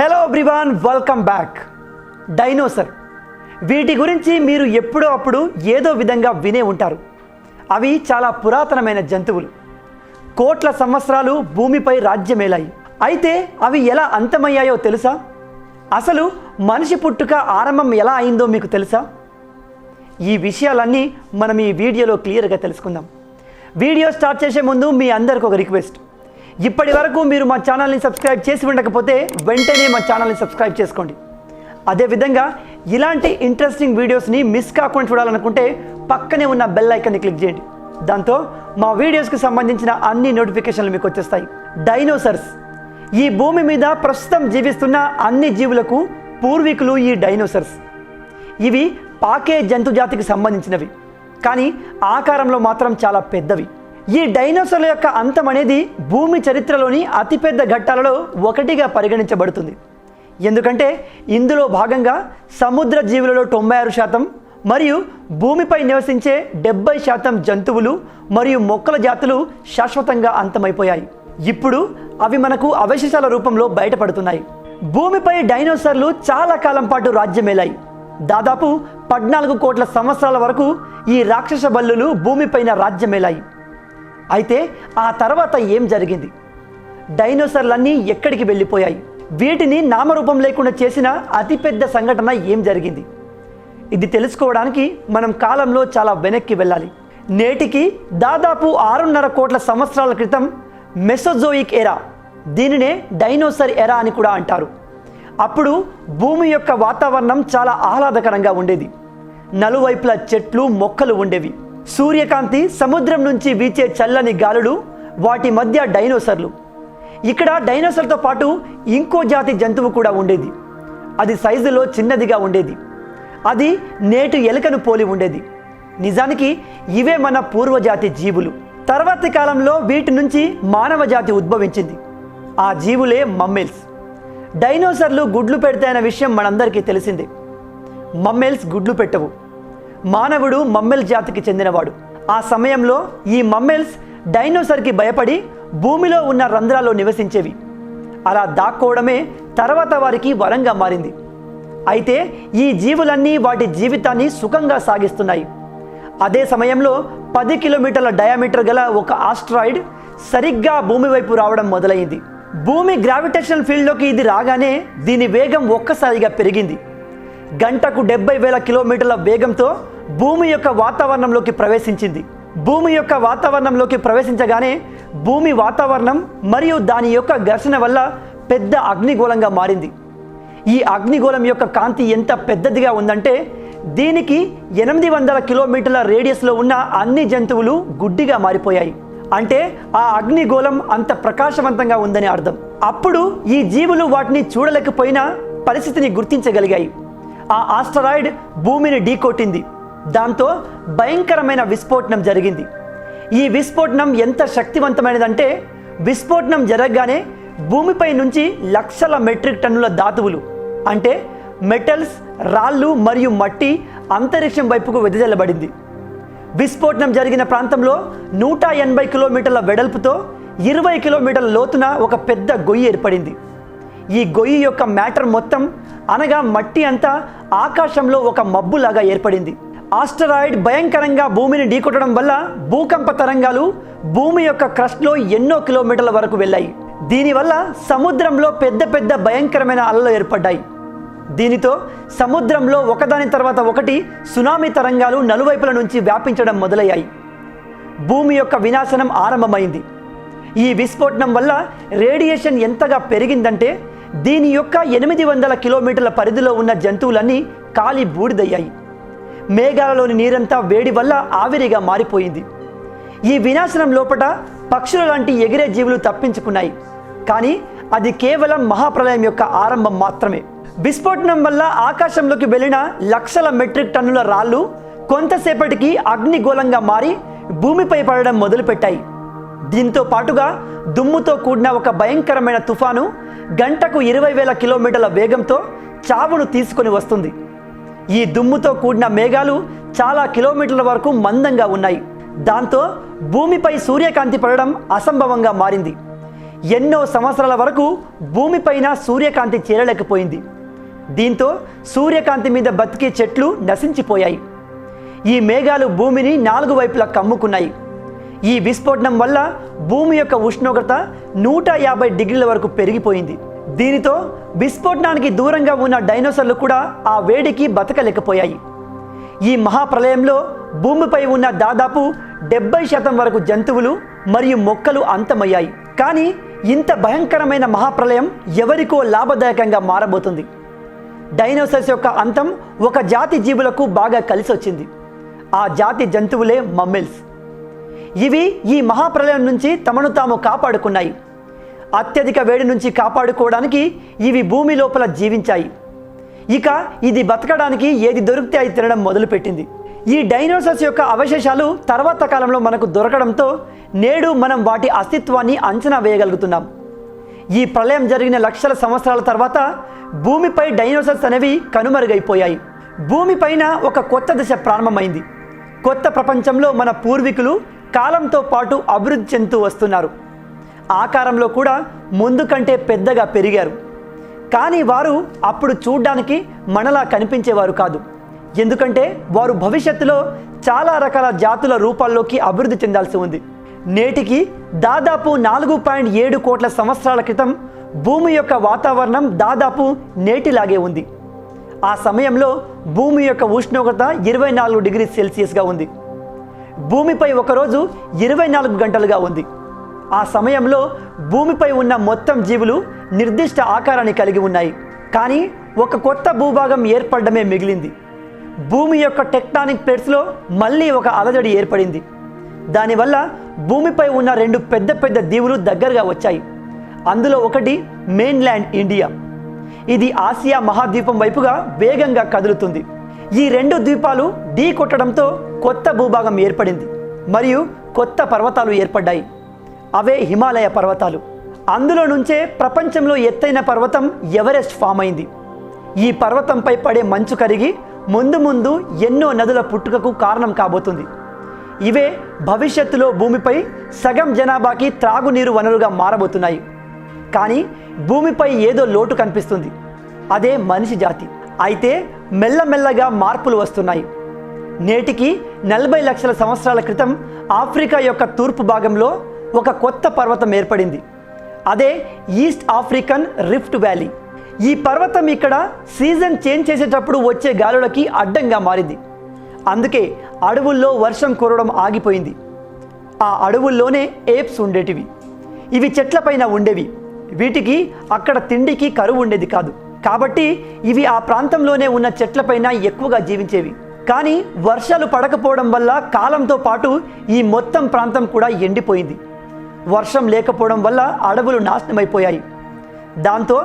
Hello everyone, welcome back. Dinosaur వీటి గురించి మీరు ఎప్పుడో అప్పుడు ఏదో విధంగా వినే ఉంటారు. అవి చాలా పురాతనమైన జంతువులు. కోట్ల సంవత్సరాలు భూమిపై రాజ్యమేలాయి. అయితే అవి ఎలా అంతమయ్యాయో తెలుసా? అసలు మనిషి పుట్టుక ఆరంభం ఎలా అయిందో మీకు తెలుసా? ఈ విషయాలన్నీ మనం ఈ వీడియోలో క్లియర్గా తెలుసుకుందాం. వీడియో స్టార్ట్ చేసే ముందు మీ అందరికి ఒక రిక్వెస్ట్. ఇప్పటి వరకు మీరు మా ఛానల్ని సబ్స్క్రైబ్ చేసి ఉండకపోతే వెంటనే మా ఛానల్ని సబ్స్క్రైబ్ చేసుకోండి. అదేవిధంగా ఇలాంటి ఇంట్రెస్టింగ్ వీడియోస్ని మిస్ కాకుండా చూడాలనుకుంటే పక్కనే ఉన్న బెల్ ఐకాన్ని క్లిక్ చేయండి. దాంతో మా వీడియోస్కి సంబంధించిన అన్ని నోటిఫికేషన్లు మీకు వచ్చేస్తాయి. డైనోసర్స్ ఈ భూమి మీద ప్రస్తుతం జీవిస్తున్న అన్ని జీవులకు పూర్వీకులు ఈ డైనోసర్స్. ఇవి పాకే జంతు జాతికి సంబంధించినవి, కానీ ఆకారంలో మాత్రం చాలా పెద్దవి. ఈ డైనోసర్ల యొక్క అంతం అనేది భూమి చరిత్రలోని అతిపెద్ద ఘట్టాలలో ఒకటిగా పరిగణించబడుతుంది. ఎందుకంటే ఇందులో భాగంగా సముద్ర జీవులలో 96% మరియు భూమిపై నివసించే 70% జంతువులు మరియు మొక్కల జాతులు శాశ్వతంగా అంతమైపోయాయి. ఇప్పుడు అవి మనకు అవశేషాల రూపంలో బయటపడుతున్నాయి. భూమిపై డైనోసర్లు చాలా కాలం పాటు రాజ్యమేలాయి. దాదాపు 14 కోట్ల సంవత్సరాల వరకు ఈ రాక్షస బల్లులు భూమిపైన రాజ్యమేలాయి. అయితే ఆ తర్వాత ఏం జరిగింది? డైనోసర్లన్నీ ఎక్కడికి వెళ్ళిపోయాయి? వీటిని నామరూపం లేకుండా చేసిన అతిపెద్ద సంఘటన ఏం జరిగింది? ఇది తెలుసుకోవడానికి మనం కాలంలో చాలా వెనక్కి వెళ్ళాలి. నేటికి దాదాపు 6.5 కోట్ల సంవత్సరాల క్రితం మెసోజోయిక్ ఎరా, దీనినే డైనోసర్ ఎరా అని కూడా అంటారు. అప్పుడు భూమి యొక్క వాతావరణం చాలా ఆహ్లాదకరంగా ఉండేది. నలువైపులా చెట్లు మొక్కలు ఉండేవి. సూర్యకాంతి, సముద్రం నుంచి వీచే చల్లని గాలులు, వాటి మధ్య డైనోసర్లు. ఇక్కడ డైనోసర్తో పాటు ఇంకో జాతి జంతువు కూడా ఉండేది. అది సైజులో చిన్నదిగా ఉండేది. అది నేటి ఎలుకను పోలి ఉండేది. నిజానికి ఇవే మన పూర్వజాతి జీవులు. తర్వాతి కాలంలో వీటి నుంచి మానవ జాతి ఉద్భవించింది. ఆ జీవులే మమ్మేల్స్. డైనోసర్లు గుడ్లు పెడతాయన్న విషయం మనందరికీ తెలిసిందే. మమ్మేల్స్ గుడ్లు పెట్టవు. మానవుడు మమ్మెల్ జాతికి చెందినవాడు. ఆ సమయంలో ఈ మమ్మెల్స్ డైనోసర్కి భయపడి భూమిలో ఉన్న రంధ్రాల్లో నివసించేవి. అలా దాక్కోవడమే తర్వాత వారికి వరంగా మారింది. అయితే ఈ జీవులన్నీ వాటి జీవితాన్ని సుఖంగా సాగిస్తున్నాయి. అదే సమయంలో 10 కిలోమీటర్ల డయామీటర్ గల ఒక ఆస్ట్రాయిడ్ సరిగ్గా భూమి వైపు రావడం మొదలైంది. భూమి గ్రావిటేషనల్ ఫీల్డ్లోకి ఇది రాగానే దీని వేగం ఒక్కసారిగా పెరిగింది. గంటకు 70,000 కిలోమీటర్ల వేగంతో భూమి యొక్క వాతావరణంలోకి ప్రవేశించింది. భూమి యొక్క వాతావరణంలోకి ప్రవేశించగానే భూమి వాతావరణం మరియు దాని యొక్క ఘర్షణ వల్ల పెద్ద అగ్నిగోళంగా మారింది. ఈ అగ్నిగోళం యొక్క కాంతి ఎంత పెద్దదిగా ఉందంటే దీనికి 800 కిలోమీటర్ల రేడియస్లో ఉన్న అన్ని జంతువులు గుడ్డిగా మారిపోయాయి. అంటే ఆ అగ్నిగోళం అంత ప్రకాశవంతంగా ఉందని అర్థం. అప్పుడు ఈ జీవులు వాటిని చూడలేకపోయినా పరిస్థితిని గుర్తించగలిగాయి. ఆ ఆస్టరాయిడ్ భూమిని ఢీకొట్టింది. దాంతో భయంకరమైన విస్ఫోటనం జరిగింది. ఈ విస్ఫోటనం ఎంత శక్తివంతమైనదంటే విస్ఫోటనం జరగగానే భూమిపై నుంచి లక్షల మెట్రిక్ టన్నుల ధాతువులు అంటే మెటల్స్, రాళ్ళు మరియు మట్టి అంతరిక్షం వైపుకు వెదజల్లబడింది. విస్ఫోటనం జరిగిన ప్రాంతంలో 180 కిలోమీటర్ల వెడల్పుతో 20 కిలోమీటర్ల లోతున ఒక పెద్ద గొయ్యి ఏర్పడింది. ఈ గొయ్యి యొక్క మ్యాటర్ మొత్తం అనగా మట్టి అంతా ఆకాశంలో ఒక మబ్బులాగా ఏర్పడింది. ఆస్టరాయిడ్ భయంకరంగా భూమిని ఢీకొట్టడం వల్ల భూకంప తరంగాలు భూమి యొక్క క్రస్ట్లో ఎన్నో కిలోమీటర్ల వరకు వెళ్ళాయి. దీనివల్ల సముద్రంలో పెద్ద పెద్ద భయంకరమైన అలలు ఏర్పడ్డాయి. దీనితో సముద్రంలో ఒకదాని తర్వాత ఒకటి సునామీ తరంగాలు నలువైపుల నుంచి వ్యాపించడం మొదలయ్యాయి. భూమి యొక్క వినాశనం ఆరంభమైంది. ఈ విస్ఫోటనం వల్ల రేడియేషన్ ఎంతగా పెరిగిందంటే దీని యొక్క 800 కిలోమీటర్ల పరిధిలో ఉన్న జంతువులన్నీ కాలి బూడిదయ్యాయి. మేఘాలలోని నీరంతా వేడి వల్ల ఆవిరిగా మారిపోయింది. ఈ వినాశనం లోపల పక్షుల లాంటి ఎగిరే జీవులు తప్పించుకున్నాయి. కానీ అది కేవలం మహాప్రలయం యొక్క ఆరంభం మాత్రమే. విస్ఫోటనం వల్ల ఆకాశంలోకి వెళ్ళిన లక్షల మెట్రిక్ టన్నుల రాళ్ళు కొంతసేపటికి అగ్నిగోళంగా మారి భూమిపై పడడం మొదలుపెట్టాయి. దీంతో పాటుగా దుమ్ముతో కూడిన ఒక భయంకరమైన తుఫాను గంటకు 20,000 కిలోమీటర్ల వేగంతో చావును తీసుకొని వస్తుంది. ఈ దుమ్ముతో కూడిన మేఘాలు చాలా కిలోమీటర్ల వరకు మందంగా ఉన్నాయి. దాంతో భూమిపై సూర్యకాంతి పడడం అసంభవంగా మారింది. ఎన్నో సంవత్సరాల వరకు భూమిపైన సూర్యకాంతి చేరలేకపోయింది. దీంతో సూర్యకాంతి మీద బతికే చెట్లు నశించిపోయాయి. ఈ మేఘాలు భూమిని 4 వైపులా కమ్ముకున్నాయి. ఈ విస్ఫోటనం వల్ల భూమి యొక్క ఉష్ణోగ్రత 150 డిగ్రీల వరకు పెరిగిపోయింది. దీనితో విస్ఫోటనానికి దూరంగా ఉన్న డైనోసార్లు కూడా ఆ వేడికి బతకలేకపోయాయి. ఈ మహాప్రలయంలో భూమిపై ఉన్న దాదాపు 70% వరకు జంతువులు మరియు మొక్కలు అంతమయ్యాయి. కానీ ఇంత భయంకరమైన మహాప్రలయం ఎవరికో లాభదాయకంగా మారబోతుంది. డైనోసార్స్ యొక్క అంతం ఒక జాతి జీవులకు బాగా కలిసి వచ్చింది. ఆ జాతి జంతువులే మమ్మెల్స్. ఇవి ఈ మహాప్రలయం నుంచి తమను తాము కాపాడుకున్నాయి. అత్యధిక వేడి నుంచి కాపాడుకోవడానికి ఇవి భూమి లోపల జీవించాయి. ఇక ఇది బతకడానికి ఏది దొరికితే అది తినడం మొదలుపెట్టింది. ఈ డైనోసార్స్ యొక్క అవశేషాలు తర్వాత కాలంలో మనకు దొరకడంతో నేడు మనం వాటి అస్తిత్వాన్ని అంచనా వేయగలుగుతున్నాం. ఈ ప్రళయం జరిగిన లక్షల సంవత్సరాల తర్వాత భూమిపై డైనోసార్స్ అనేవి కనుమరుగైపోయాయి. భూమిపైన ఒక కొత్త దశ ప్రారంభమైంది. కొత్త ప్రపంచంలో మన పూర్వీకులు కాలంతో పాటు అభివృద్ధి చెందుతూ వస్తున్నారు. ఆకారంలో కూడా ముందు కంటే పెద్దగా పెరిగారు. కానీ వారు అప్పుడు చూడ్డానికి మనలా కనిపించేవారు కాదు. ఎందుకంటే వారు భవిష్యత్తులో చాలా రకాల జాతుల రూపాల్లోకి అభివృద్ధి చెందాల్సి ఉంది. నేటికి దాదాపు 4.7 కోట్ల సంవత్సరాల క్రితం భూమి యొక్క వాతావరణం దాదాపు నేటిలాగే ఉంది. ఆ సమయంలో భూమి యొక్క ఉష్ణోగ్రత 24 డిగ్రీ సెల్సియస్గా ఉంది. భూమిపై ఒకరోజు 24 గంటలుగా ఉంది. ఆ సమయంలో భూమిపై ఉన్న మొత్తం జీవులు నిర్దిష్ట ఆకారాన్ని కలిగి ఉన్నాయి. కానీ ఒక కొత్త భూభాగం ఏర్పడమే మిగిలింది. భూమి యొక్క టెక్టానిక్ ప్లేట్స్లో మళ్ళీ ఒక అలజడి ఏర్పడింది. దానివల్ల భూమిపై ఉన్న 2 పెద్ద పెద్ద దీవులు దగ్గరగా వచ్చాయి. అందులో ఒకటి మెయిన్ల్యాండ్ ఇండియా. ఇది ఆసియా మహాద్వీపం వైపుగా వేగంగా కదులుతుంది. ఈ 2 ద్వీపాలు ఢీ కొట్టడంతో కొత్త భూభాగం ఏర్పడింది మరియు కొత్త పర్వతాలు ఏర్పడ్డాయి. అవే హిమాలయ పర్వతాలు. అందులో నుంచే ప్రపంచంలో ఎత్తైన పర్వతం ఎవరెస్ట్ ఫామ్ అయింది. ఈ పర్వతంపై పడే మంచు కరిగి ముందు ముందు ఎన్నో నదుల పుట్టుకకు కారణం కాబోతుంది. ఇవే భవిష్యత్తులో భూమిపై సగం జనాభాకి త్రాగునీరు వనరుగా మారబోతున్నాయి. కానీ భూమిపై ఏదో లోటు కనిపిస్తుంది. అదే మనిషి జాతి. అయితే మెల్లమెల్లగా మార్పులు వస్తున్నాయి. నేటికి 40 లక్షల సంవత్సరాల క్రితం ఆఫ్రికా యొక్క తూర్పు భాగంలో ఒక కొత్త పర్వతం ఏర్పడింది. అదే ఈస్ట్ ఆఫ్రికన్ రిఫ్ట్ వ్యాలీ. ఈ పర్వతం ఇక్కడ సీజన్ చేంజ్ చేసేటప్పుడు వచ్చే గాలులకి అడ్డంగా మారింది. అందుకే అడవుల్లో వర్షం కురవడం ఆగిపోయింది. ఆ అడవుల్లోనే ఏప్స్ ఉండేటివి. ఇవి చెట్లపైన ఉండేవి. వీటికి అక్కడ తిండికి కరువు ఉండేది కాదు. కాబట్టి ఇవి ఆ ప్రాంతంలోనే ఉన్న చెట్లపైన ఎక్కువగా జీవించేవి. కానీ వర్షాలు పడకపోవడం వల్ల కాలంతో పాటు ఈ మొత్తం ప్రాంతం కూడా ఎండిపోయింది. వర్షం లేకపోవడం వల్ల అడవులు నాశనమైపోయాయి. దాంతో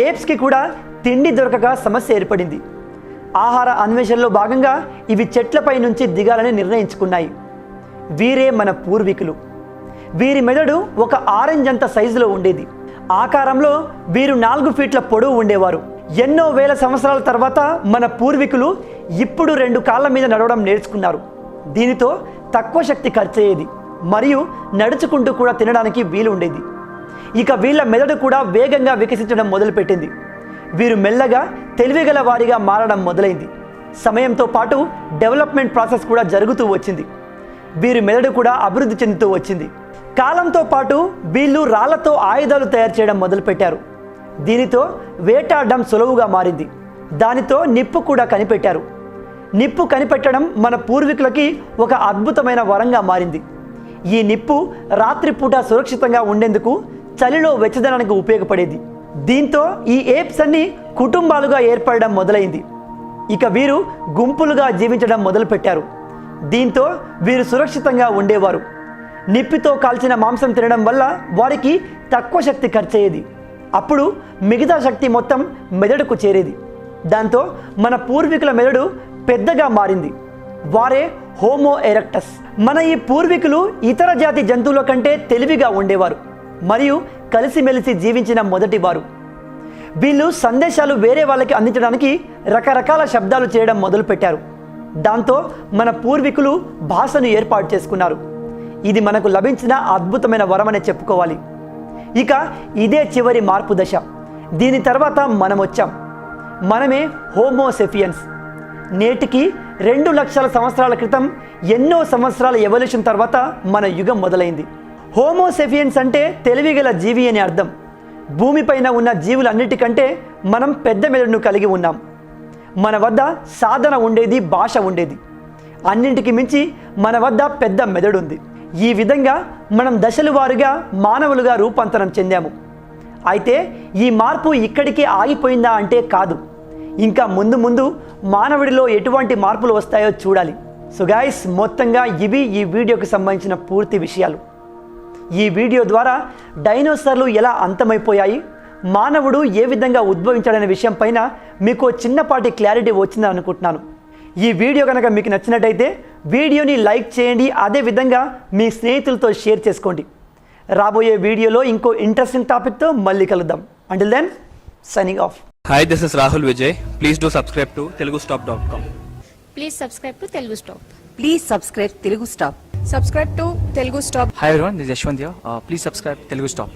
ఏప్స్కి కూడా తిండి దొరకక సమస్య ఏర్పడింది. ఆహార అన్వేషణలో భాగంగా ఇవి చెట్లపై నుంచి దిగాలని నిర్ణయించుకున్నాయి. వీరే మన పూర్వీకులు. వీరి మెదడు ఒక ఆరెంజ్ అంత సైజులో ఉండేది. ఆకారంలో వీరు 4 ఫీట్ల పొడవు ఉండేవారు. ఎన్నో వేల సంవత్సరాల తర్వాత మన పూర్వీకులు ఇప్పుడు 2 కాళ్ళ మీద నడవడం నేర్చుకున్నారు. దీనితో తక్కువ శక్తి ఖర్చయ్యేది మరియు నడుచుకుంటూ కూడా తినడానికి వీలు ఉండేది. ఇక వీళ్ళ మెదడు కూడా వేగంగా వికసించడం మొదలుపెట్టింది. వీరు మెల్లగా తెలివిగల వారిగా మారడం మొదలైంది. సమయంతో పాటు డెవలప్మెంట్ ప్రాసెస్ కూడా జరుగుతూ వచ్చింది. వీరి మెదడు కూడా అభివృద్ధి చెందుతూ వచ్చింది. కాలంతో పాటు వీళ్ళు రాళ్లతో ఆయుధాలు తయారు చేయడం మొదలుపెట్టారు. దీనితో వేటాడడం సులువుగా మారింది. దానితో నిప్పు కూడా కనిపెట్టారు. నిప్పు కనిపెట్టడం మన పూర్వీకులకి ఒక అద్భుతమైన వరంగా మారింది. ఈ నిప్పు రాత్రిపూట సురక్షితంగా ఉండేందుకు, చలిలో వెచ్చదనానికి ఉపయోగపడేది. దీంతో ఈ ఏప్స్ అన్ని కుటుంబాలుగా ఏర్పడడం మొదలైంది. ఇక వీరు గుంపులుగా జీవించడం మొదలుపెట్టారు. దీంతో వీరు సురక్షితంగా ఉండేవారు. నిప్పితో కాల్చిన మాంసం తినడం వల్ల వారికి తక్కువ శక్తి ఖర్చయ్యేది. అప్పుడు మిగతా శక్తి మొత్తం మెదడుకు చేరేది. దాంతో మన పూర్వీకుల మెదడు పెద్దగా మారింది. వారే హోమో ఎరెక్టస్. మన ఈ పూర్వీకులు ఇతర జాతి జంతువుల కంటే తెలివిగా ఉండేవారు మరియు కలిసిమెలిసి జీవించిన మొదటివారు. వీళ్ళు సందేశాలు వేరే వాళ్ళకి అందించడానికి రకరకాల శబ్దాలు చేయడం మొదలుపెట్టారు. దాంతో మన పూర్వీకులు భాషను ఏర్పాటు చేసుకున్నారు. ఇది మనకు లభించిన అద్భుతమైన వరమనే చెప్పుకోవాలి. ఇక ఇదే చివరి మార్పు దశ. దీని తర్వాత మనం వచ్చాం. మనమే హోమోసెఫియన్స్. నేటికి 2 లక్షల సంవత్సరాల క్రితం ఎన్నో సంవత్సరాల ఎవల్యూషన్ తర్వాత మన యుగం మొదలైంది. హోమోసెఫియన్స్ అంటే తెలివిగల జీవి అని అర్థం. భూమిపైన ఉన్న జీవులన్నిటికంటే మనం పెద్ద మెదడును కలిగి ఉన్నాం. మన వద్ద సాధన ఉండేది, భాష ఉండేది. అన్నింటికి మించి మన వద్ద పెద్ద మెదడు ఉంది. ఈ విధంగా మనం దశల వారీగా మానవులుగా రూపాంతరం చెందాము. అయితే ఈ మార్పు ఇక్కడికే ఆగిపోయిందా అంటే కాదు. ఇంకా ముందు ముందు మానవుడిలో ఎటువంటి మార్పులు వస్తాయో చూడాలి. సో గైస్, మొత్తంగా ఇవి ఈ వీడియోకి సంబంధించిన పూర్తి విషయాలు. ఈ వీడియో ద్వారా డైనోసార్లు ఎలా అంతమైపోయాయి, మానవుడు ఏ విధంగా ఉద్భవించాడనే విషయం పైన మీకు చిన్నపాటి క్లారిటీ వచ్చిందని అనుకుంటున్నాను. ఈ వీడియో కనుక మీకు నచ్చినట్టయితే వీడియోని లైక్ చేయండి. అదేవిధంగా మీ స్నేహితులతో షేర్ చేసుకోండి. రాబోయే వీడియోలో ఇంకో ఇంట్రెస్టింగ్ టాపిక్తో మళ్ళీ కలుద్దాం. Until then, signing off. Hi, this is Rahul Vijay. Please do subscribe to telugustop.com. Please subscribe to Telugu Stop. Please subscribe Telugu Stop. Subscribe to Telugu Stop. Hi everyone, this is Yashwant here. Please subscribe Telugu Stop.